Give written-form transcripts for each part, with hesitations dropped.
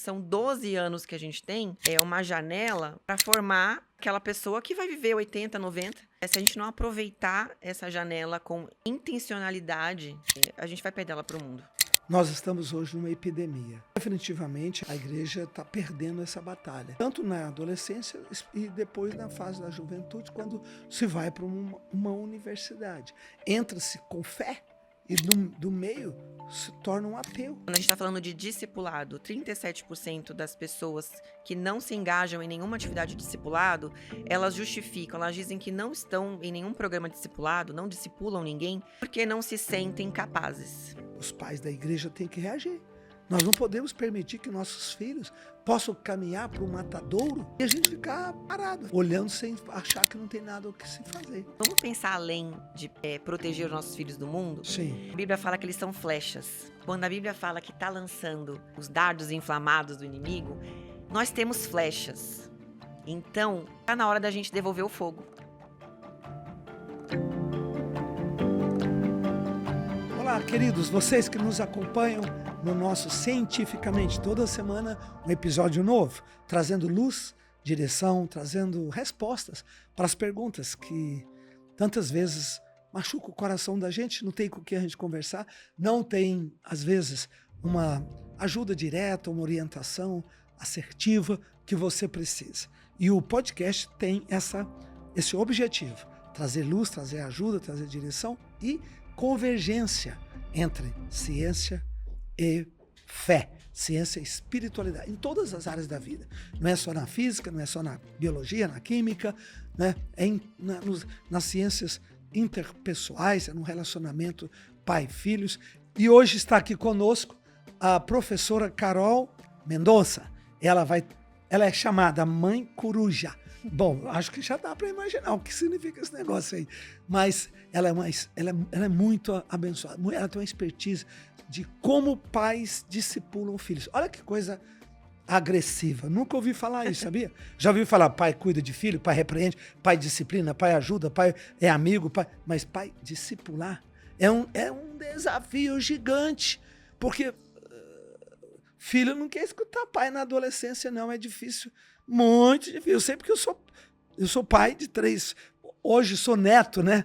são 12 anos que a gente tem, é uma janela para formar aquela pessoa que vai viver 80, 90. Se a gente não aproveitar essa janela com intencionalidade, a gente vai perder ela para o mundo. Nós estamos hoje numa epidemia. Definitivamente, a igreja está perdendo essa batalha. Tanto na adolescência e depois na fase da juventude, quando se vai para uma universidade. Entra-se com fé e do meio se torna um ateu. Quando a gente está falando de discipulado, 37% das pessoas que não se engajam em nenhuma atividade de discipulado, elas justificam, elas dizem que não estão em nenhum programa de discipulado, não discipulam ninguém, porque não se sentem capazes. Os pais da igreja têm que reagir. Nós não podemos permitir que nossos filhos possam caminhar para o matadouro e a gente ficar parado, olhando sem achar que não tem nada o que se fazer. Vamos pensar além de proteger os nossos filhos do mundo? Sim. A Bíblia fala que eles são flechas. Quando a Bíblia fala que está lançando os dardos inflamados do inimigo, nós temos flechas. Então, está na hora da gente devolver o fogo. Olá, queridos, vocês que nos acompanham no nosso Cientificamente, toda semana um episódio novo, trazendo luz, direção, trazendo respostas para as perguntas que tantas vezes machucam o coração da gente, não tem com o que a gente conversar, não tem, às vezes, uma ajuda direta, uma orientação assertiva que você precisa. E o podcast tem esse objetivo, trazer luz, trazer ajuda, trazer direção e convergência entre ciência e fé, ciência e espiritualidade, em todas as áreas da vida. Não é só na física, não é só na biologia, na química, né? Nas ciências interpessoais, é no relacionamento pai-filhos. E hoje está aqui conosco a professora Carol Mendonça. Ela é chamada Mãe Coruja. Bom, acho que já dá para imaginar o que significa esse negócio aí. Mas ela é muito abençoada. Ela tem uma expertise de como pais discipulam filhos. Olha que coisa agressiva. Nunca ouvi falar isso, sabia? Já ouvi falar pai cuida de filho, pai repreende, pai disciplina, pai ajuda, pai é amigo, mas pai discipular é um desafio gigante. Porque filho não quer escutar pai na adolescência, não. É difícil. Muito difícil. Eu sei porque eu sou pai de 3. Hoje sou neto, né?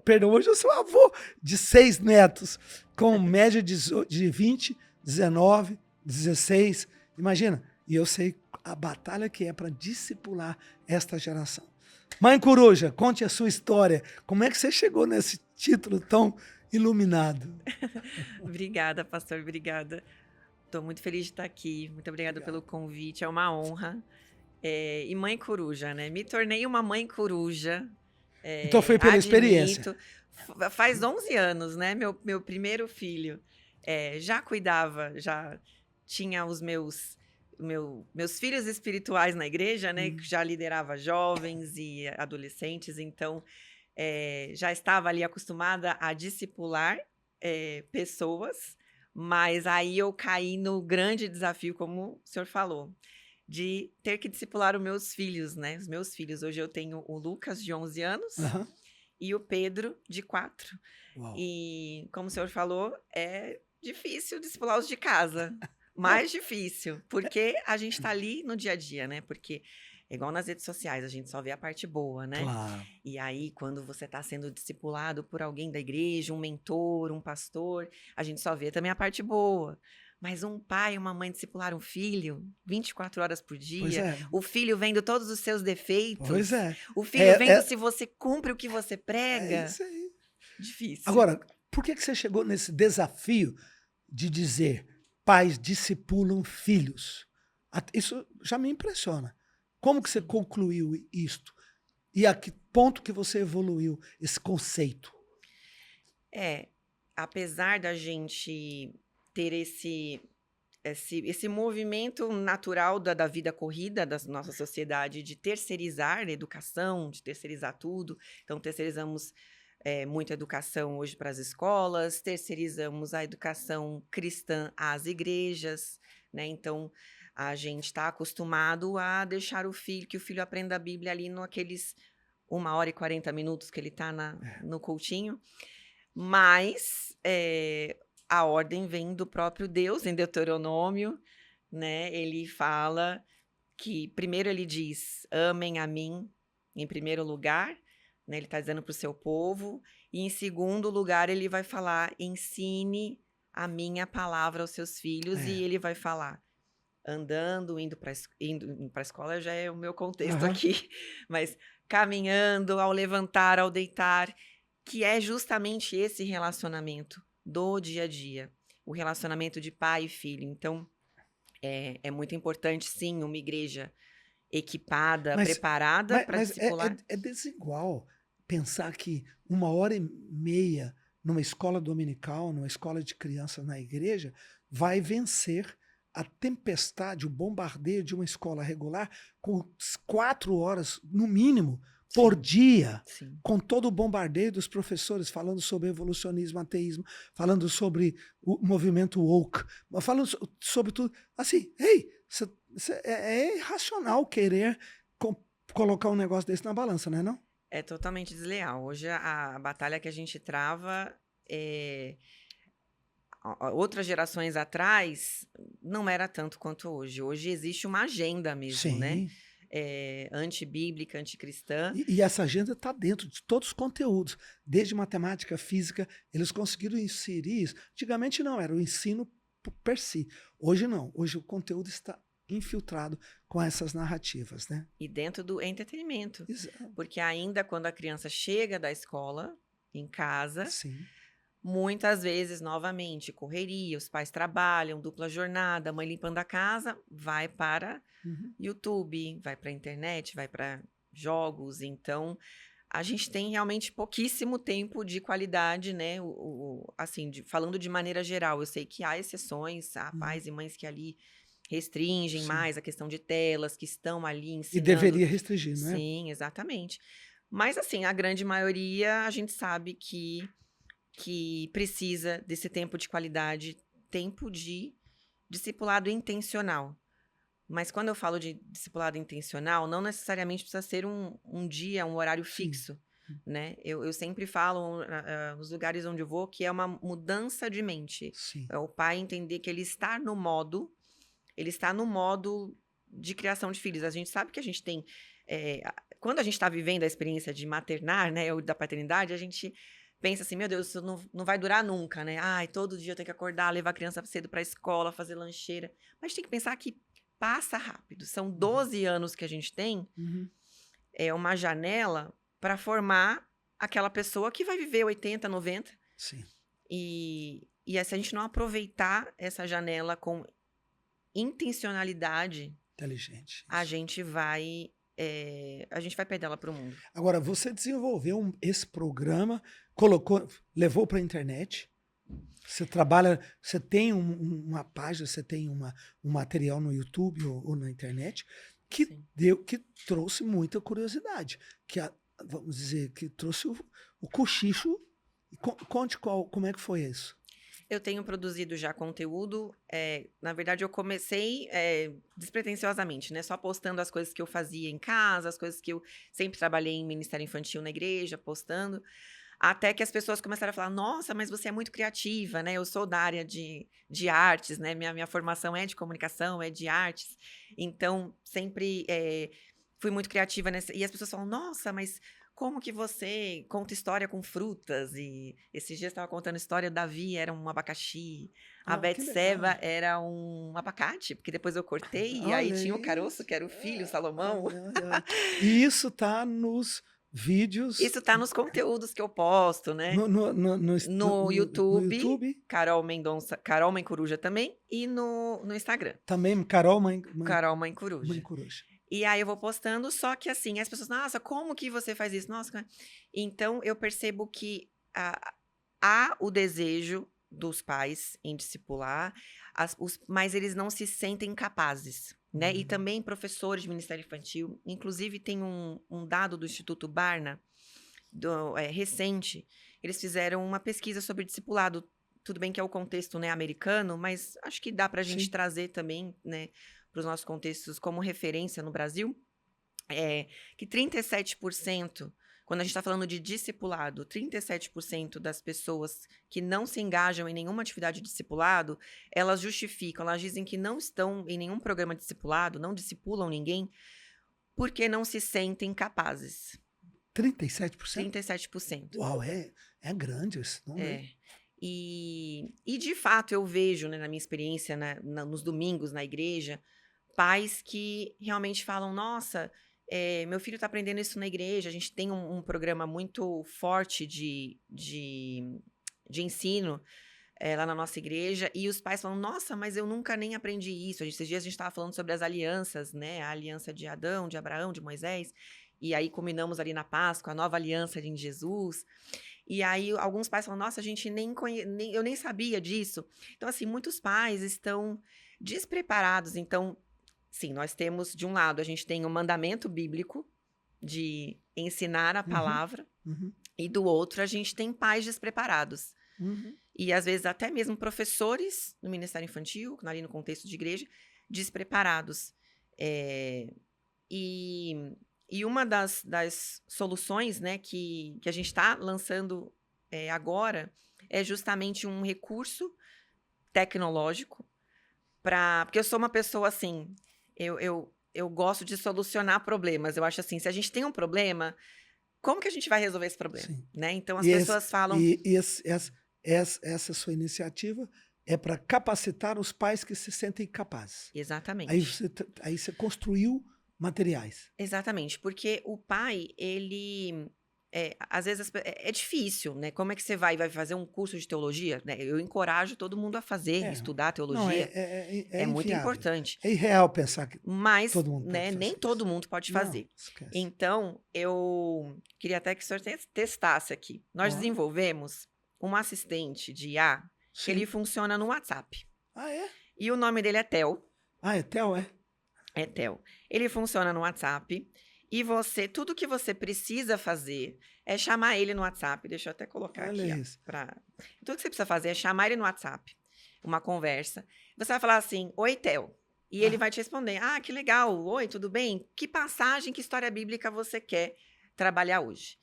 Perdão, hoje eu sou avô de 6 netos, com média de 20, 19, 16. Imagina. E eu sei a batalha que é para discipular esta geração. Mãe Coruja, conte a sua história. Como é que você chegou nesse título tão iluminado? Obrigada, pastor, obrigada. Estou muito feliz de estar aqui. Muito obrigada pelo convite, é uma honra. E mãe coruja, né? Me tornei uma mãe coruja. Então foi pela experiência. Faz 11 anos, né? Meu primeiro filho já cuidava, já tinha os meus filhos espirituais na igreja, né? Já liderava jovens e adolescentes, então já estava ali acostumada a discipular pessoas. Mas aí eu caí no grande desafio, como o senhor falou, de ter que discipular os meus filhos, né? Os meus filhos. Hoje eu tenho o Lucas, de 11 anos, e o Pedro, de 4. Uau. E, como o senhor falou, é difícil discipular os de casa. Mais difícil, porque a gente está ali no dia a dia, né? Porque é igual nas redes sociais, a gente só vê a parte boa, né? Claro. E aí, quando você está sendo discipulado por alguém da igreja, um mentor, um pastor, a gente só vê também a parte boa. Mas um pai e uma mãe discipular um filho 24 horas por dia, o filho vendo todos os seus defeitos, o filho vendo se você cumpre o que você prega. É isso aí. Difícil. Agora, por que você chegou nesse desafio de dizer pais discipulam filhos? Isso já me impressiona. Como que você concluiu isto? E a que ponto que você evoluiu esse conceito? Apesar da gente ter esse movimento natural da vida corrida da nossa sociedade de terceirizar a educação, de terceirizar tudo. Então, terceirizamos muito a educação hoje para as escolas, terceirizamos a educação cristã às igrejas, né? Então, a gente está acostumado a deixar que o filho aprenda a Bíblia ali naqueles 1h e 40 minutos que ele está no cultinho. Mas a ordem vem do próprio Deus, em Deuteronômio, né, ele fala que, primeiro ele diz, amem a mim em primeiro lugar, né, ele está dizendo para o seu povo, e em segundo lugar ele vai falar, ensine a minha palavra aos seus filhos, e É. ele vai falar, andando, indo para a escola já é o meu contexto Aham. aqui, mas caminhando, ao levantar, ao deitar, que é justamente esse relacionamento do dia a dia, o relacionamento de pai e filho. Então, é muito importante, sim, uma igreja equipada, Mas, preparada para mas discipular. é desigual pensar que 1h30 numa escola dominical, numa escola de crianças na igreja, vai vencer a tempestade, o bombardeio de uma escola regular com 4 horas, no mínimo, por Sim, dia, sim. com todo o bombardeio dos professores falando sobre evolucionismo, ateísmo, falando sobre o movimento woke, falando sobre tudo. Assim, ei, é irracional querer colocar um negócio desse na balança, não é não? É totalmente desleal. Hoje a batalha que a gente trava outras gerações atrás não era tanto quanto hoje. Hoje existe uma agenda mesmo, né? Sim. Antibíblica, anticristã. E essa agenda está dentro de todos os conteúdos, desde matemática, física, eles conseguiram inserir isso. Antigamente não, era o ensino per si. Hoje não, hoje o conteúdo está infiltrado com essas narrativas, né? E dentro do entretenimento. Exato. Porque ainda quando a criança chega da escola, em casa, Sim. muitas vezes, novamente, correria, os pais trabalham, dupla jornada, a mãe limpando a casa, vai para YouTube, vai para a internet, vai para jogos. Então, a gente tem realmente pouquíssimo tempo de qualidade, né? Assim, falando de maneira geral, eu sei que há exceções, há pais e mães que ali restringem Sim. mais a questão de telas, que estão ali E ensinando. deveria restringir, não é? Sim, exatamente. Mas, assim, a grande maioria, a gente sabe que precisa desse tempo de qualidade, tempo de discipulado intencional. Mas quando eu falo de discipulado intencional, não necessariamente precisa ser um dia, um horário Sim. fixo, né? Eu sempre falo nos lugares onde eu vou que é uma mudança de mente. Sim. É o pai entender que ele está no modo de criação de filhos. A gente sabe que a gente tem... quando a gente está vivendo a experiência de maternar, né, ou da paternidade, a gente pensa assim, meu Deus, isso não vai durar nunca, né? Ai, todo dia eu tenho que acordar, levar a criança cedo para a escola, fazer lancheira. Mas tem que pensar que passa rápido. São 12 anos que a gente tem, é uma janela para formar aquela pessoa que vai viver 80, 90. Sim. E se a gente não aproveitar essa janela com intencionalidade, Inteligente. a gente vai perder ela para o mundo. Agora, você desenvolveu esse programa, levou para a internet. Você trabalha, você tem uma página, você tem um material no YouTube ou na internet que trouxe muita curiosidade, vamos dizer, que trouxe o cochicho. Conte como é que foi isso. Eu tenho produzido já conteúdo. Na verdade, eu comecei despretensiosamente, né? Só postando as coisas que eu fazia em casa, as coisas que eu sempre trabalhei em Ministério Infantil na igreja, postando. Até que as pessoas começaram a falar, nossa, mas você é muito criativa, né? Eu sou da área de artes, né? Minha formação é de comunicação, é de artes. Então, sempre fui muito criativa nessa. E as pessoas falam, nossa, mas como que você conta história com frutas? E esses dias eu estava contando história, o Davi era um abacaxi, a Betseba era um abacate, porque depois eu cortei e aí tinha o caroço, que era o filho, Salomão. E isso tá nos vídeos. Isso tá nos conteúdos que eu posto, né? No YouTube, Carol Mendonça, Carol Mãe Coruja também, e no Instagram. Também, Carol Mãe Coruja. Mãe Coruja. E aí eu vou postando, só que assim, as pessoas, nossa, como que você faz isso? Nossa, então eu percebo que há o desejo dos pais em discipular, mas eles não se sentem capazes, né? E também professores de Ministério Infantil, inclusive tem um dado do Instituto Barna, recente, eles fizeram uma pesquisa sobre discipulado. Tudo bem que é o contexto, né, americano, mas acho que dá para a gente trazer também, né, para os nossos contextos como referência no Brasil, que 37% Quando a gente está falando de discipulado, 37% das pessoas que não se engajam em nenhuma atividade de discipulado, elas justificam, elas dizem que não estão em nenhum programa de discipulado, não discipulam ninguém, porque não se sentem capazes. 37%? 37%. Uau, é grande esse número. É. E de fato eu vejo, né, na minha experiência nos domingos na igreja, pais que realmente falam, nossa, meu filho está aprendendo isso na igreja, a gente tem um programa muito forte de ensino lá na nossa igreja, e os pais falam, nossa, mas eu nunca nem aprendi isso. Esses dias a gente estava falando sobre as alianças, né, a aliança de Adão, de Abraão, de Moisés, e aí culminamos ali na Páscoa, a nova aliança em Jesus. E aí alguns pais falam, nossa, a gente eu nem sabia disso. Então, assim, muitos pais estão despreparados. Então, sim, nós temos, de um lado, a gente tem o mandamento bíblico de ensinar a palavra, e do outro, a gente tem pais despreparados. E, às vezes, até mesmo professores no Ministério Infantil, ali no contexto de igreja, despreparados. E uma das soluções, né, que a gente está lançando agora é justamente um recurso tecnológico porque eu sou uma pessoa assim, eu gosto de solucionar problemas. Eu acho assim, se a gente tem um problema, como que a gente vai resolver esse problema? Né? Então as pessoas falam... Essa sua iniciativa é para capacitar os pais que se sentem capazes. Exatamente. Aí você construiu materiais. Exatamente, porque o pai, ele... às vezes é difícil, né? Como é que você vai fazer um curso de teologia? Né? Eu encorajo todo mundo a fazer, estudar teologia. Não, é muito importante. É irreal pensar que todo mundo pode fazer. Nem todo mundo pode fazer. Não, esquece. Então, eu queria até que o senhor testasse aqui. Nós desenvolvemos um assistente de IA, que ele funciona no WhatsApp. Ah, é? E o nome dele é Theo. Ah, é Theo, é? É Theo. Ele funciona no WhatsApp. E tudo que você precisa fazer é chamar ele no WhatsApp. Deixa eu até colocar aqui. Tudo que você precisa fazer é chamar ele no WhatsApp. Uma conversa. Você vai falar assim, oi, Theo. E ele vai te responder, que legal. Oi, tudo bem? Que passagem, que história bíblica você quer trabalhar hoje?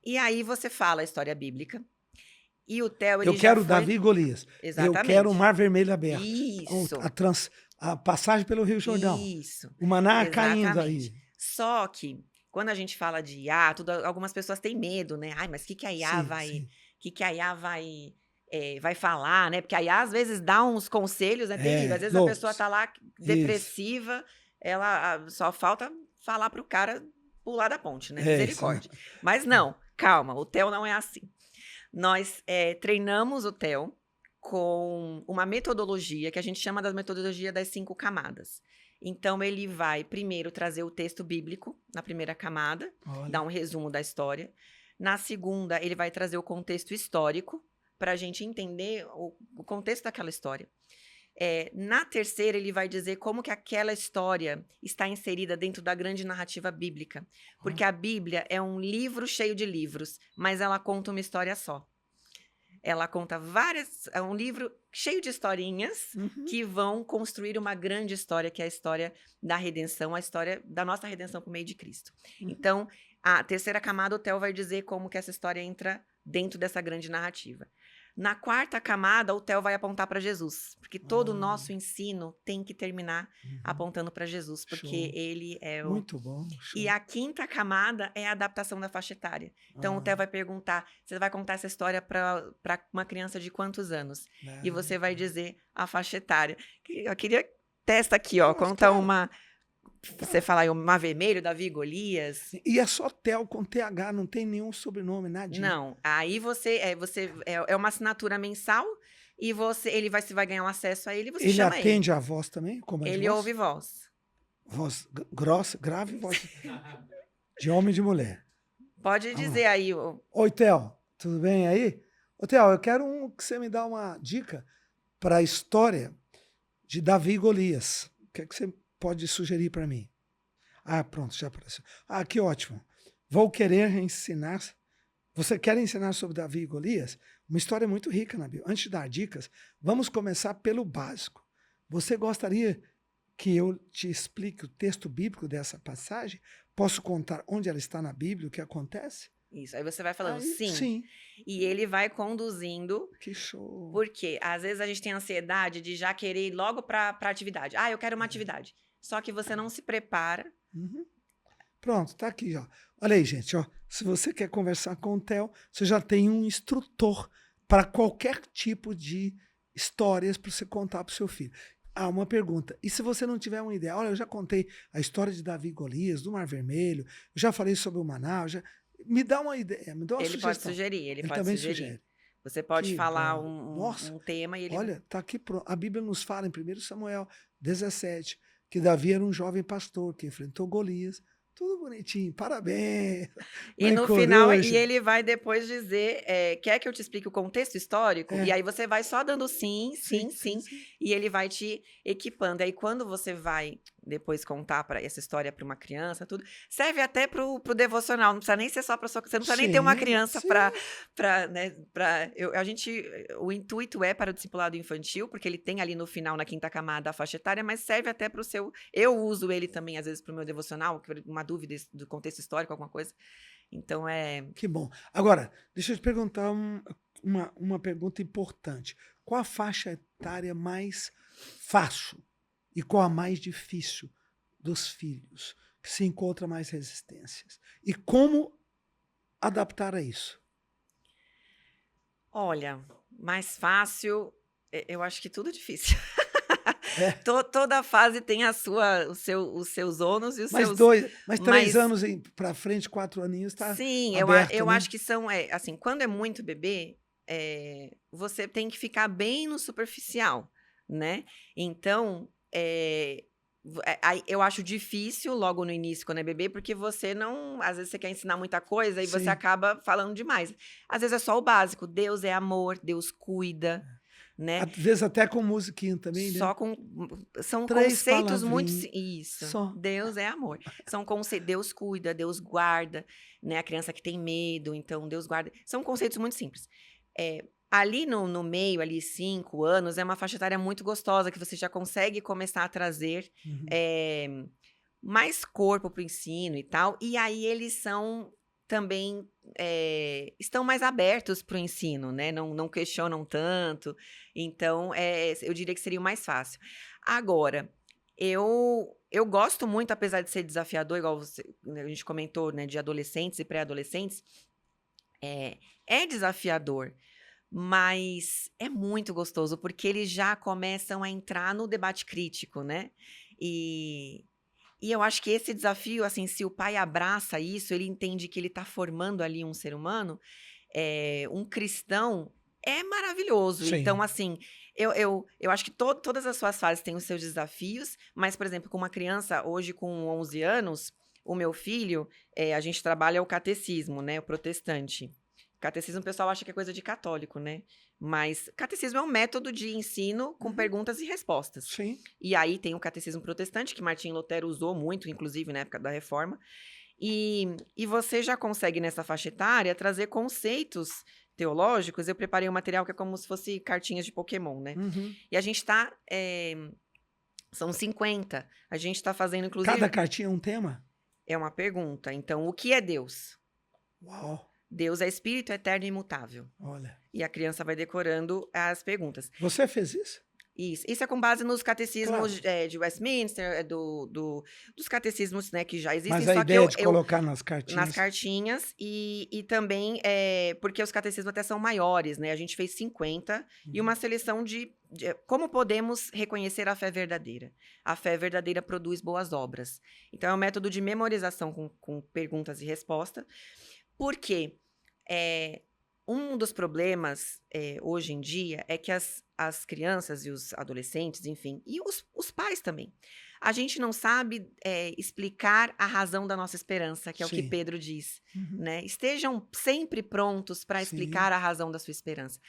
E aí você fala a história bíblica. E o Theo, eu quero Davi e Golias. Exatamente. Eu quero o Mar Vermelho aberto. Isso. A passagem pelo Rio Jordão. Isso. O maná caindo aí. Só que, quando a gente fala de IA, algumas pessoas têm medo, né? Mas o que a IA que a IA vai falar, né? Porque a IA, às vezes, dá uns conselhos, né? Terrível. Às vezes a pessoa tá lá depressiva, ela só falta falar pro cara pular da ponte, né? Misericórdia. Mas não, calma, o Theo não é assim. Nós treinamos o Theo com uma metodologia que a gente chama da metodologia das 5 camadas. Então, ele vai primeiro trazer o texto bíblico na primeira camada, dar um resumo da história. Na segunda, ele vai trazer o contexto histórico, para a gente entender o contexto daquela história. Na terceira, ele vai dizer como que aquela história está inserida dentro da grande narrativa bíblica. Porque a Bíblia é um livro cheio de livros, mas ela conta uma história só. Ela conta é um livro cheio de historinhas que vão construir uma grande história, que é a história da redenção, a história da nossa redenção por meio de Cristo. Então, a terceira camada, o Theo vai dizer como que essa história entra dentro dessa grande narrativa. Na quarta camada, o Theo vai apontar para Jesus, porque todo o nosso ensino tem que terminar apontando para Jesus, porque ele é o... Muito bom. Show. E a quinta camada é a adaptação da faixa etária. Então, o Theo vai perguntar, você vai contar essa história para uma criança de quantos anos? E você vai dizer a faixa etária. Eu queria testa aqui, conta uma... Você fala aí, o Mar Vermelho, Davi e Golias. E é só Theo com TH, não tem nenhum sobrenome, nada. Não, aí é uma assinatura mensal e ele vai ganhar um acesso a ele e você chama ele. Ele atende a voz também? Como ele voz? Ouve voz. Voz grossa, grave, voz de homem e de mulher. Pode dizer aí. Oi, Theo, tudo bem aí? Ô, Theo, eu quero que você me dá uma dica para a história de Davi e Golias. O que é que você pode sugerir para mim? Pronto, já apareceu. Que ótimo. Vou querer ensinar. Você quer ensinar sobre Davi e Golias? Uma história muito rica na Bíblia. Antes de dar dicas, vamos começar pelo básico. Você gostaria que eu te explique o texto bíblico dessa passagem posso contar onde ela está na Bíblia, o que acontece? Isso. Aí você vai falando Aí, sim. sim. E ele vai conduzindo. Que show. Porque às vezes a gente tem ansiedade de já querer ir logo para atividade. Ah, eu quero uma atividade. Só que você não se prepara. Uhum. Pronto, tá aqui, ó. Olha aí, gente, ó. Se você quer conversar com o Theo, você já tem um instrutor para qualquer tipo de histórias para você contar para o seu filho. Ah, uma pergunta. E se você não tiver uma ideia? Olha, eu já contei a história de Davi e Golias, do Mar Vermelho, eu já falei sobre o Maná, me dá uma ideia, me dá uma Ele sugestão. pode sugerir, ele pode também sugerir. sugere. Você pode Que falar bom. Nossa, um tema e ele... Olha, tá aqui pronto. A Bíblia nos fala em 1 Samuel 17 que Davi era um jovem pastor que enfrentou Golias. Tudo bonitinho, parabéns. E Mãe no final, coruja. e ele vai depois dizer, quer que eu te explique o contexto histórico? É. E aí você vai só dando sim, sim, Sim. e ele vai te equipando. Aí quando você vai depois contar essa história para uma criança, tudo, serve até pro devocional, não precisa nem ser só para sua, você não precisa nem ter uma criança para, né, o intuito é para o discipulado infantil, porque ele tem ali no final, na quinta camada, a faixa etária, mas serve até para o seu, eu uso ele também às vezes para o meu devocional, uma dúvida do contexto histórico, alguma coisa. Então Que bom. Agora, deixa eu te perguntar uma pergunta importante. Qual a faixa etária mais fácil e qual a mais difícil dos filhos que se encontra mais resistências? E como adaptar a isso? Olha, mais fácil, eu acho que tudo é difícil. É. Toda fase tem os seus ônus e os seus... Mas 3 anos para frente, 4 aninhos, tá Sim, aberto, eu né? acho que são, assim, quando é muito bebê, você tem que ficar bem no superficial, né? Então, eu acho difícil logo no início, quando é bebê, porque você não... Às vezes você quer ensinar muita coisa e você acaba falando demais. Às vezes é só o básico. Deus é amor, Deus cuida, né? Às vezes até com musiquinha também, né? Só com... São 3 conceitos muito... palavrinhas. Isso. Só. Deus é amor. São conceitos... Deus cuida, Deus guarda, né? A criança que tem medo, então Deus guarda. São conceitos muito simples. Ali no meio, ali 5 anos, é uma faixa etária muito gostosa, que você já consegue começar a trazer mais corpo para o ensino e tal. E aí eles são também... estão mais abertos para o ensino, né? Não questionam tanto. Então, eu diria que seria o mais fácil. Agora, eu gosto muito, apesar de ser desafiador, igual a gente comentou, né? De adolescentes e pré-adolescentes. É desafiador. Mas é muito gostoso, porque eles já começam a entrar no debate crítico, né? E eu acho que esse desafio, assim, se o pai abraça isso, ele entende que ele está formando ali um ser humano, um cristão, é maravilhoso. Sim. Então, assim, eu acho que todas as suas fases têm os seus desafios, mas, por exemplo, com uma criança, hoje com 11 anos, o meu filho, a gente trabalha o catecismo, né? O protestante. Catecismo, o pessoal acha que é coisa de católico, né? Mas catecismo é um método de ensino com perguntas e respostas. Sim. E aí tem o catecismo protestante, que Martinho Lutero usou muito, inclusive, na época da Reforma. E você já consegue, nessa faixa etária, trazer conceitos teológicos. Eu preparei um material que é como se fosse cartinhas de Pokémon, né? E a gente tá... são 50. A gente tá fazendo, inclusive... Cada cartinha é um tema? É uma pergunta. Então, o que é Deus? Uau! Deus é espírito eterno e imutável. Olha. E a criança vai decorando as perguntas. Você fez isso? Isso é com base nos catecismos de Westminster, dos catecismos, né, que já existem. Mas a ideia de colocar nas cartinhas. Nas cartinhas e também porque os catecismos até são maiores, né? A gente fez 50 e uma seleção de como podemos reconhecer a fé verdadeira. A fé verdadeira produz boas obras. Então é um método de memorização com perguntas e respostas. Por quê? Um dos problemas hoje em dia é que as crianças e os adolescentes, enfim, e os pais também, a gente não sabe explicar a razão da nossa esperança, que é o que Pedro diz, né? Estejam sempre prontos para explicar a razão da sua esperança.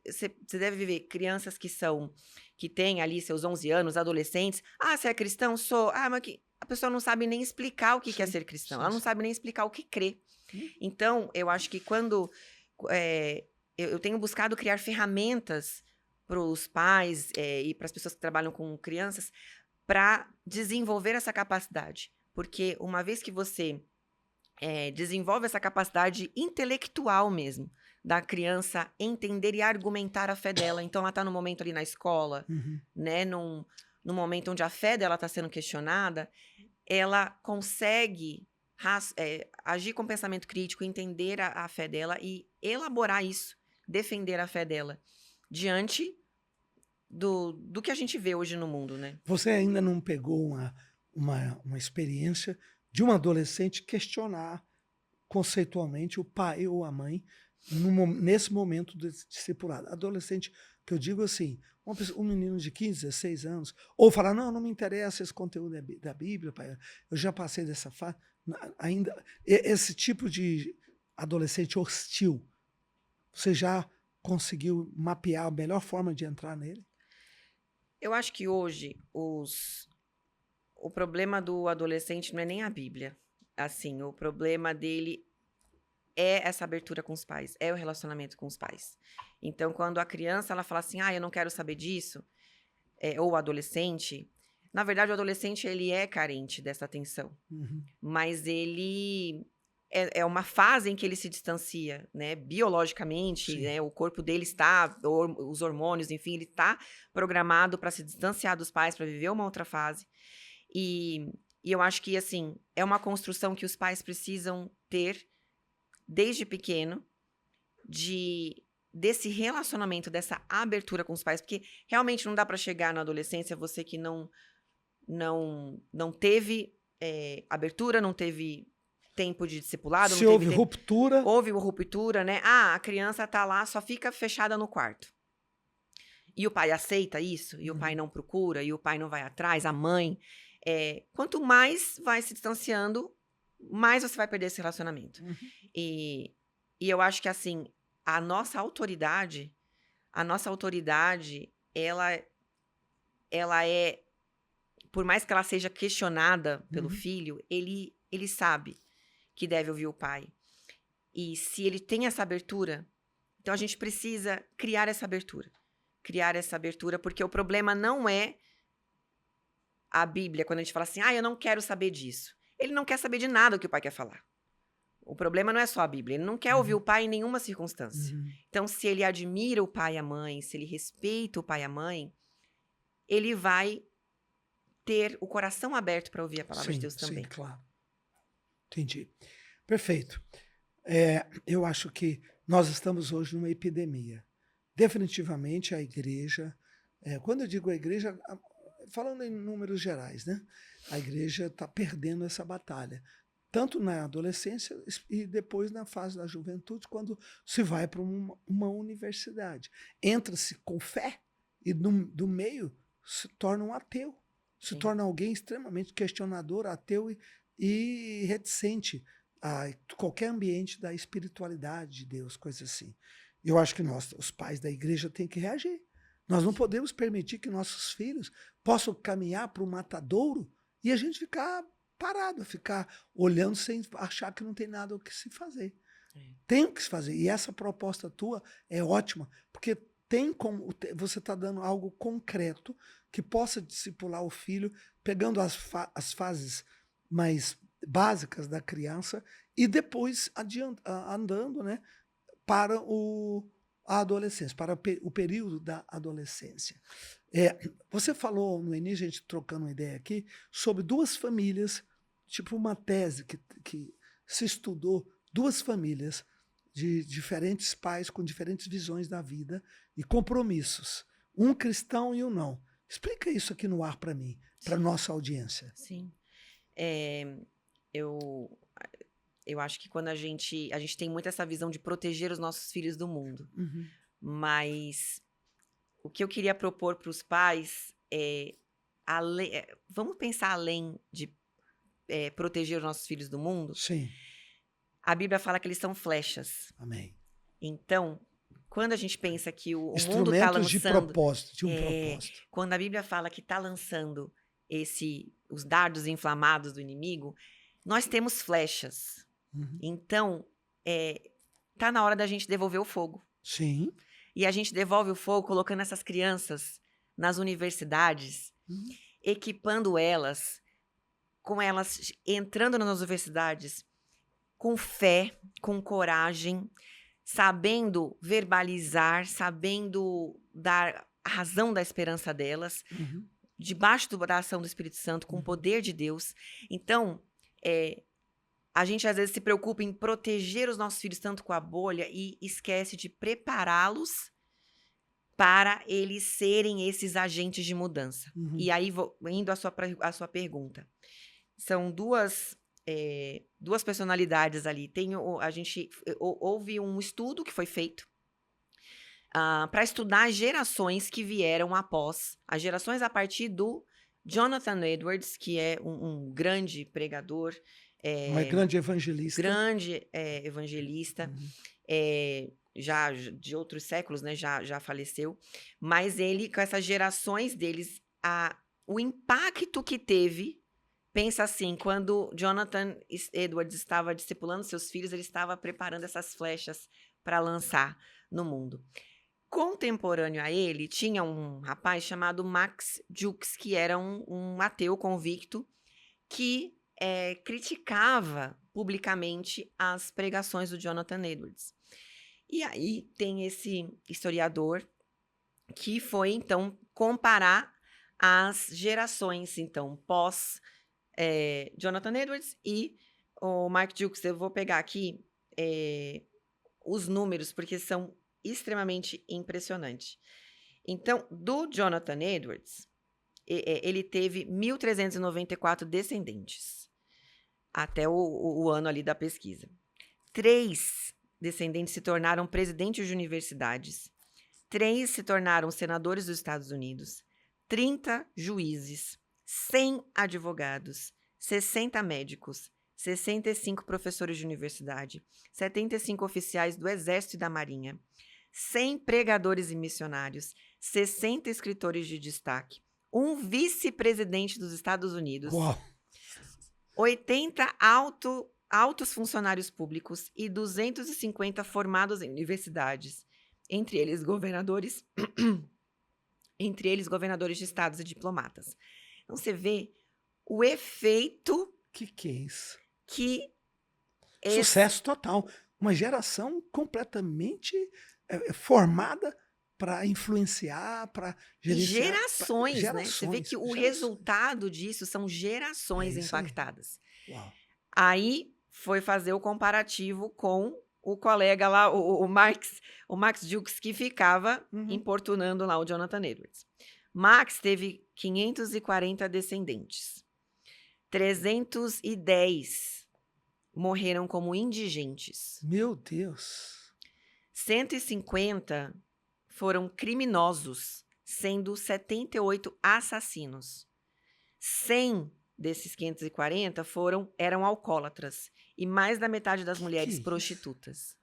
Você deve ver crianças que têm ali seus 11 anos, adolescentes. Ah, você é cristão? Sou. Ah, mas a pessoa não sabe nem explicar o que é ser cristão. Ela não sabe nem explicar o que crê. Então, eu acho que quando eu tenho buscado criar ferramentas para os pais e para as pessoas que trabalham com crianças para desenvolver essa capacidade. Porque uma vez que você desenvolve essa capacidade intelectual mesmo, da criança entender e argumentar a fé dela. Então, ela está no momento ali na escola, né? No momento onde a fé dela está sendo questionada, ela consegue agir com pensamento crítico, entender a fé dela e elaborar isso, defender a fé dela diante do que a gente vê hoje no mundo, né? Você ainda não pegou uma experiência de um adolescente questionar conceitualmente o pai ou a mãe nesse momento do discipulado. Adolescente, que eu digo assim, um menino de 15, 16 anos, ou falar, não me interessa esse conteúdo da Bíblia, pai, eu já passei dessa fase. Ainda, esse tipo de adolescente hostil, você já conseguiu mapear a melhor forma de entrar nele? Eu acho que hoje o problema do adolescente não é nem a Bíblia. Assim, o problema dele é essa abertura com os pais, é o relacionamento com os pais. Então, quando a criança ela fala assim, eu não quero saber disso, ou o adolescente, na verdade, o adolescente ele é carente dessa atenção, mas ele é uma fase em que ele se distancia, né? Biologicamente, né? O corpo dele está, os hormônios, enfim, ele está programado para se distanciar dos pais, para viver uma outra fase. E eu acho que, assim, é uma construção que os pais precisam ter desde pequeno, desse relacionamento, dessa abertura com os pais, porque realmente não dá para chegar na adolescência, você que não teve abertura, não teve tempo de discipulado. Se houve ruptura. Houve ruptura, né? A criança tá lá, só fica fechada no quarto. E o pai aceita isso, e o pai não procura, e o pai não vai atrás, a mãe. Quanto mais vai se distanciando, mais você vai perder esse relacionamento. E eu acho que, assim, a nossa autoridade, ela é, por mais que ela seja questionada pelo filho, ele sabe que deve ouvir o pai. E se ele tem essa abertura, então a gente precisa criar essa abertura, porque o problema não é a Bíblia, quando a gente fala assim, eu não quero saber disso. Ele não quer saber de nada o que o pai quer falar. O problema não é só a Bíblia. Ele não quer ouvir o pai em nenhuma circunstância. Então, se ele admira o pai e a mãe, se ele respeita o pai e a mãe, ele vai ter o coração aberto para ouvir a palavra de Deus também. Sim, claro. Entendi. Perfeito. Eu acho que nós estamos hoje numa epidemia. Definitivamente a igreja, quando eu digo a igreja, falando em números gerais, né? A igreja está perdendo essa batalha. Tanto na adolescência e depois na fase da juventude, quando se vai para uma universidade. Entra-se com fé e do meio se torna um ateu. Se torna alguém extremamente questionador, ateu e reticente a qualquer ambiente da espiritualidade de Deus, coisa assim. Eu acho que nós, os pais da igreja, têm que reagir. Nós não podemos permitir que nossos filhos possam caminhar para o matadouro e a gente ficar parado, ficar olhando sem achar que não tem nada o que se fazer. Tem o que se fazer. E essa proposta tua é ótima, porque tem como você está dando algo concreto que possa discipular o filho, pegando as fases mais básicas da criança e depois andando, né, para a adolescência, para o período da adolescência. Você falou no início, a gente trocando uma ideia aqui, sobre duas famílias, tipo uma tese que se estudou, duas famílias de diferentes pais com diferentes visões da vida e compromissos, um cristão e um não. Explica isso aqui no ar para mim, para nossa audiência. Sim. Eu acho que quando a gente tem muito essa visão de proteger os nossos filhos do mundo, mas o que eu queria propor para os pais vamos pensar além de proteger os nossos filhos do mundo? Sim. A Bíblia fala que eles são flechas. Amém. Então, quando a gente pensa que o mundo está instrumentos lançando... de propósito, de um propósito. Quando a Bíblia fala que está lançando os dardos inflamados do inimigo, nós temos flechas. Então, tá na hora da gente devolver o fogo. Sim. E a gente devolve o fogo colocando essas crianças nas universidades, equipando elas com elas entrando nas universidades com fé, com coragem, sabendo verbalizar, sabendo dar a razão da esperança delas, debaixo da ação do Espírito Santo, com o poder de Deus. Então, a gente às vezes se preocupa em proteger os nossos filhos tanto com a bolha e esquece de prepará-los para eles serem esses agentes de mudança. E aí, indo à sua pergunta, são duas personalidades ali. Houve um estudo que foi feito para estudar as gerações que vieram após, as gerações a partir do Jonathan Edwards, que é um grande pregador, uma grande evangelista. Já de outros séculos, né, já faleceu, mas ele, com essas gerações deles, o impacto que teve, pensa assim, quando Jonathan Edwards estava discipulando seus filhos, ele estava preparando essas flechas para lançar no mundo. Contemporâneo a ele, tinha um rapaz chamado Max Jukes, que era um ateu convicto, que criticava publicamente as pregações do Jonathan Edwards. E aí tem esse historiador que foi, então, comparar as gerações, então, pós Jonathan Edwards e o Mark Jukes. Eu vou pegar aqui os números, porque são extremamente impressionantes. Então, do Jonathan Edwards, ele teve 1.394 descendentes, até o ano ali da pesquisa. 3 descendentes se tornaram presidentes de universidades, 3 se tornaram senadores dos Estados Unidos, 30 juízes, 100 advogados, 60 médicos, 65 professores de universidade, 75 oficiais do Exército e da Marinha, 100 pregadores e missionários, 60 escritores de destaque, um vice-presidente dos Estados Unidos, Uau. 80 altos funcionários públicos e 250 formados em universidades, entre eles governadores de estados e diplomatas. Então, você vê o efeito... Que é isso? Sucesso total. Uma geração completamente formada para influenciar, para gerenciar. Gerações, né? Você vê que o resultado disso são gerações impactadas. Uau. Aí foi fazer o comparativo com o colega lá, o Max Jukes, que ficava importunando lá o Jonathan Edwards. Max teve 540 descendentes. 310 morreram como indigentes. Meu Deus! 150 foram criminosos, sendo 78 assassinos. 100 desses 540 eram alcoólatras e mais da metade das mulheres prostitutas.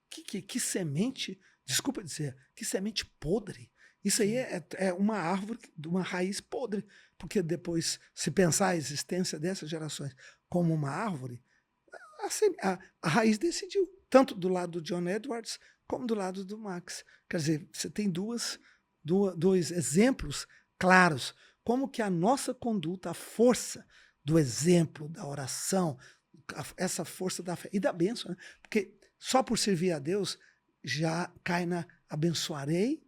Que semente, desculpa dizer, que semente podre. Isso aí é uma árvore de uma raiz podre, porque depois, se pensar a existência dessas gerações como uma árvore, a raiz decidiu, tanto do lado do John Edwards como do lado do Max. Quer dizer, você tem dois exemplos claros, como que a nossa conduta, a força do exemplo, da oração, essa força da fé e da bênção, né? Porque só por servir a Deus já cai na amaldiçoarei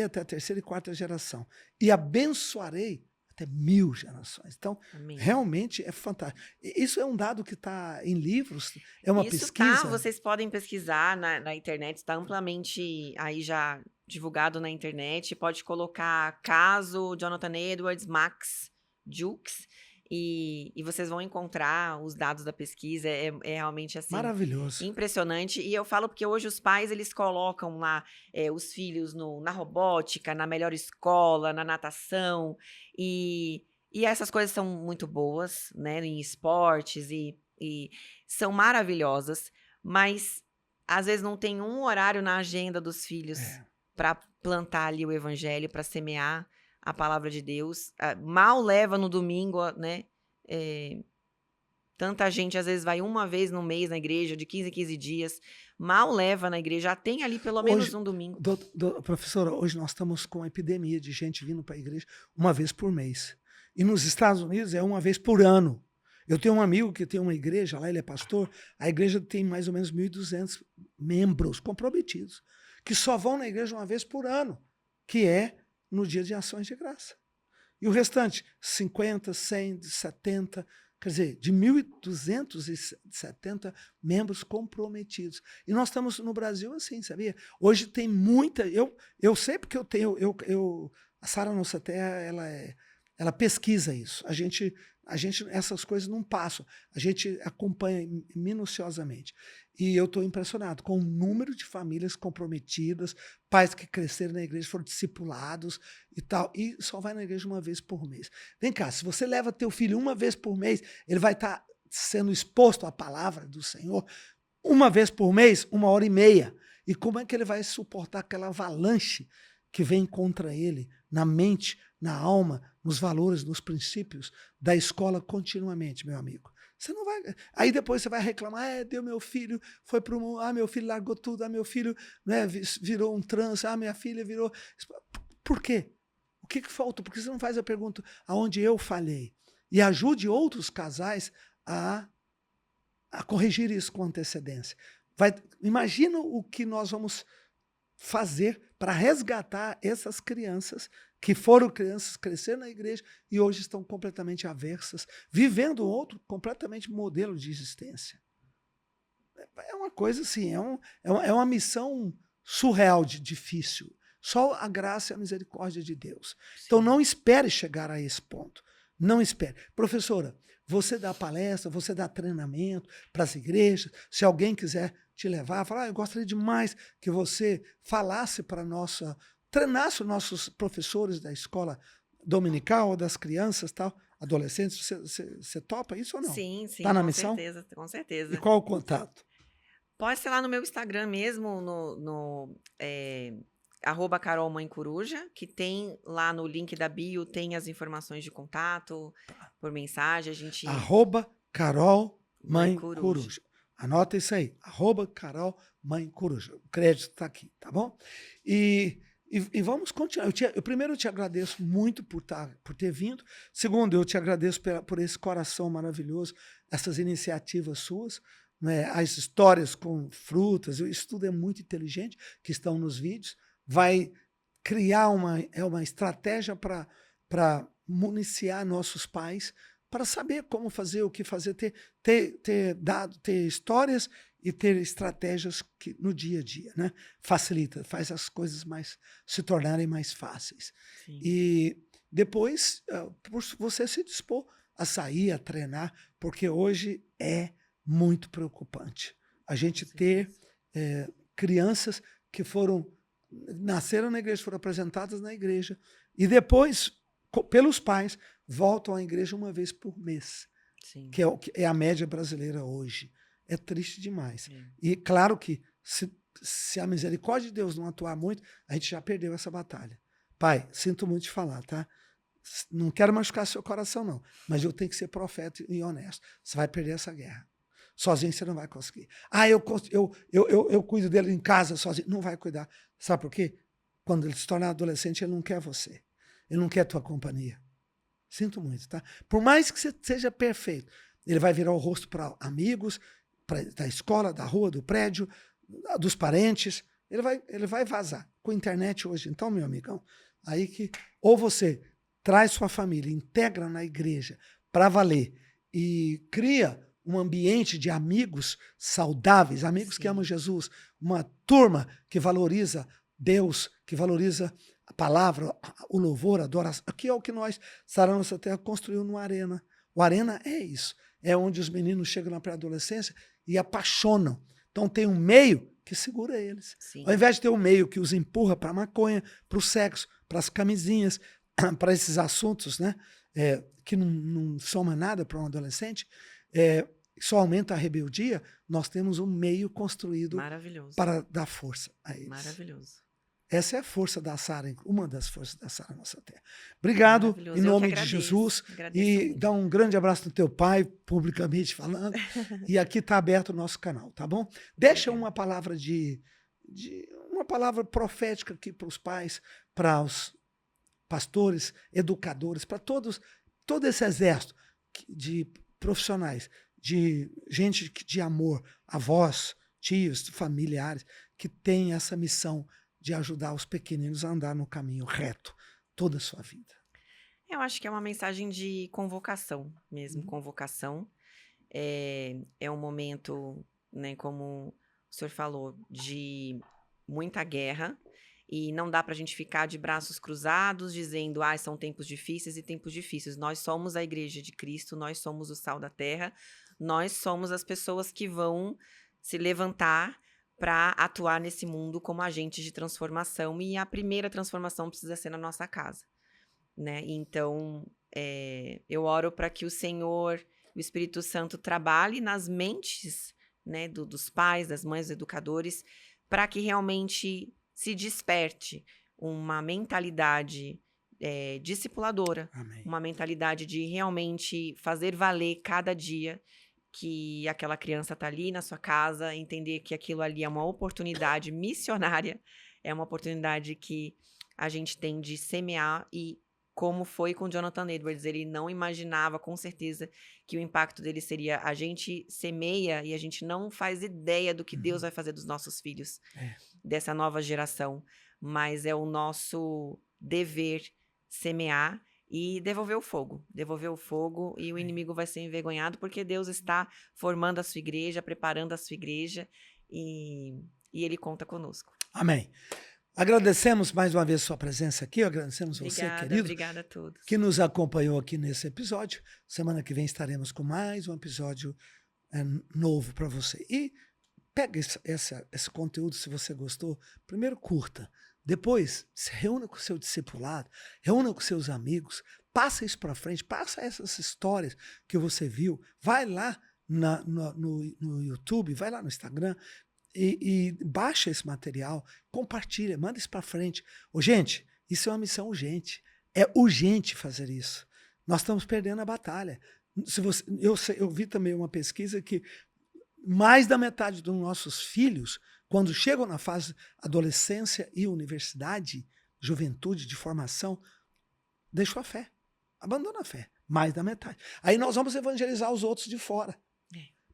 até a 3ª e 4ª geração. E abençoarei até 1000 gerações. Então, Amém. Realmente é fantástico. Isso é um dado que está em livros, é uma pesquisa. Vocês podem pesquisar na internet, está amplamente aí já divulgado na internet. Pode colocar caso Jonathan Edwards, Max Jukes, e vocês vão encontrar os dados da pesquisa. É realmente assim, maravilhoso, impressionante. E eu falo porque hoje os pais eles colocam lá os filhos na robótica, na melhor escola, na natação, e essas coisas são muito boas, né, em esportes, e são maravilhosas, mas às vezes não tem um horário na agenda dos filhos para plantar ali o evangelho, para semear a palavra de Deus. Mal leva no domingo, né? Tanta gente às vezes vai uma vez no mês na igreja, de 15 em 15 dias, mal leva na igreja, já tem ali pelo menos um domingo. Professora, hoje nós estamos com uma epidemia de gente vindo para a igreja uma vez por mês. E nos Estados Unidos é uma vez por ano. Eu tenho um amigo que tem uma igreja lá, ele é pastor, a igreja tem mais ou menos 1.200 membros comprometidos, que só vão na igreja uma vez por ano, que é no dia de ações de graça. E o restante, 50, 100, 70, quer dizer, de 1.270 membros comprometidos. E nós estamos no Brasil assim, sabia? Hoje tem muita... Eu sei porque eu tenho... a Sara Nossa Terra, ela pesquisa isso. A gente, essas coisas não passam. A gente acompanha minuciosamente. E eu estou impressionado com o número de famílias comprometidas, pais que cresceram na igreja, foram discipulados e tal, e só vai na igreja uma vez por mês. Vem cá, se você leva teu filho uma vez por mês, ele vai estar sendo exposto à palavra do Senhor uma vez por mês, 1h30. E como é que ele vai suportar aquela avalanche que vem contra ele, na mente, na alma, nos valores, nos princípios da escola continuamente, meu amigo? Você não vai... Aí depois você vai reclamar, deu meu filho, foi para o... meu filho largou tudo, meu filho, né, virou um trans, minha filha virou... Por quê? O que falta? Por que você não faz a pergunta aonde eu falhei? E ajude outros casais a corrigir isso com antecedência. Imagina o que nós vamos fazer para resgatar essas crianças que foram crianças, cresceram na igreja e hoje estão completamente aversas, vivendo outro completamente modelo de existência. É uma coisa assim, é uma missão surreal, difícil. Só a graça e a misericórdia de Deus. Sim. Então não espere chegar a esse ponto. Não espere. Professora, você dá palestra, você dá treinamento para as igrejas. Se alguém quiser te levar, falar, eu gostaria demais que você falasse para treinasse os nossos professores da escola dominical, das crianças, tal, adolescentes. Você topa isso ou não? Sim, tá na missão? Certeza, com certeza. E qual o contato? Pode ser lá no meu Instagram mesmo, @CarolMãeCoruja, que tem lá no link da bio, tem as informações de contato, por mensagem, a gente... @CarolMãeCoruja. Anota isso aí, @CarolMãeCoruja. O crédito está aqui, tá bom? E vamos continuar. Eu primeiro te agradeço muito por ter vindo. Segundo, eu te agradeço por esse coração maravilhoso, essas iniciativas suas, né? As histórias com frutas, isso tudo é muito inteligente, que estão nos vídeos. Vai criar uma estratégia para municiar nossos pais, para saber como fazer, o que fazer, ter histórias e ter estratégias que no dia a dia, né? Facilita, faz as coisas se tornarem mais fáceis. Sim. E depois, por você se dispor a sair, a treinar, porque hoje é muito preocupante a gente ter crianças que nasceram na igreja, foram apresentadas na igreja e depois, pelos pais, voltam à igreja uma vez por mês. Sim. Que é a média brasileira hoje. É triste demais. Sim. E claro que se a misericórdia de Deus não atuar muito, a gente já perdeu essa batalha. Pai, sinto muito te falar, tá? Não quero machucar seu coração, não. Mas eu tenho que ser profeta e honesto. Você vai perder essa guerra. Sozinho você não vai conseguir. Eu cuido dele em casa sozinho. Não vai cuidar. Sabe por quê? Quando ele se tornar adolescente, ele não quer você. Ele não quer a tua companhia. Sinto muito, tá? Por mais que você seja perfeito, ele vai virar o rosto para amigos, da escola, da rua, do prédio, dos parentes. Ele vai vazar. Com a internet hoje, então, meu amigão, aí que ou você traz sua família, integra na igreja para valer e cria um ambiente de amigos saudáveis, amigos Sim. que amam Jesus, uma turma que valoriza Deus, que valoriza a palavra, o louvor, a adoração. Aqui é o que nós, Sara Nossa Terra, construiu no Arena. O Arena é isso. É onde os meninos chegam na pré-adolescência e apaixonam. Então tem um meio que segura eles. Sim. Ao invés de ter um meio que os empurra para a maconha, para o sexo, para as camisinhas, para esses assuntos, né, que não soma nada para um adolescente, só aumenta a rebeldia, nós temos um meio construído para dar força a eles. Maravilhoso. Essa é a força da Sara, uma das forças da Sara Nossa Terra. Obrigado, em nome de Jesus. E dá um grande abraço no teu pai, publicamente falando. E aqui está aberto o nosso canal, tá bom? Deixa uma palavra uma palavra profética aqui para os pais, para os pastores, educadores, para todos todo esse exército de profissionais, de gente de amor, avós, tios, familiares, que tem essa missão de ajudar os pequeninos a andar no caminho reto toda a sua vida. Eu acho que é uma mensagem de convocação mesmo, convocação. É um momento, né, como o senhor falou, de muita guerra, e não dá para a gente ficar de braços cruzados dizendo, são tempos difíceis e tempos difíceis. Nós somos a Igreja de Cristo, nós somos o sal da terra, nós somos as pessoas que vão se levantar para atuar nesse mundo como agentes de transformação, e a primeira transformação precisa ser na nossa casa, né? Então, eu oro para que o Senhor, o Espírito Santo, trabalhe nas mentes, né, dos pais, das mães, dos educadores, para que realmente se desperte uma mentalidade discipuladora, Amém. uma mentalidade de realmente fazer valer cada dia que aquela criança está ali na sua casa, entender que aquilo ali é uma oportunidade missionária, é uma oportunidade que a gente tem de semear, e como foi com Jonathan Edwards, ele não imaginava com certeza que o impacto dele seria: a gente semeia e a gente não faz ideia do que Deus vai fazer dos nossos filhos, dessa nova geração, mas é o nosso dever semear e devolver o fogo, e o inimigo vai ser envergonhado, porque Deus está formando a sua igreja, preparando a sua igreja, e ele conta conosco. Amém. Agradecemos mais uma vez sua presença aqui, agradecemos você, querido, Obrigada a todos. que nos acompanhou aqui nesse episódio. Semana que vem estaremos com mais um episódio novo para você. E pega esse conteúdo, se você gostou, primeiro curta, depois se reúna com o seu discipulado, reúna com seus amigos, passa isso para frente, passa essas histórias que você viu, vai lá no YouTube, vai lá no Instagram e baixa esse material, compartilha, manda isso para frente. Gente, isso é uma missão urgente, é urgente fazer isso. Nós estamos perdendo a batalha. Eu vi também uma pesquisa que mais da metade dos nossos filhos, quando chegam na fase adolescência e universidade, juventude, de formação, deixou a fé, abandona a fé, mais da metade. Aí nós vamos evangelizar os outros de fora.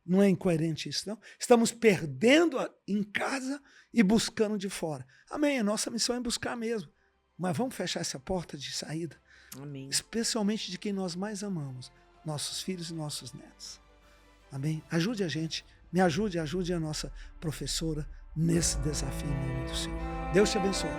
Não é incoerente isso, não? Estamos perdendo em casa e buscando de fora. Amém, a nossa missão é buscar mesmo, mas vamos fechar essa porta de saída. Amém. Especialmente de quem nós mais amamos, nossos filhos e nossos netos. Amém? Ajude a gente, me ajude a nossa professora nesse desafio em nome do Senhor. Deus te abençoe.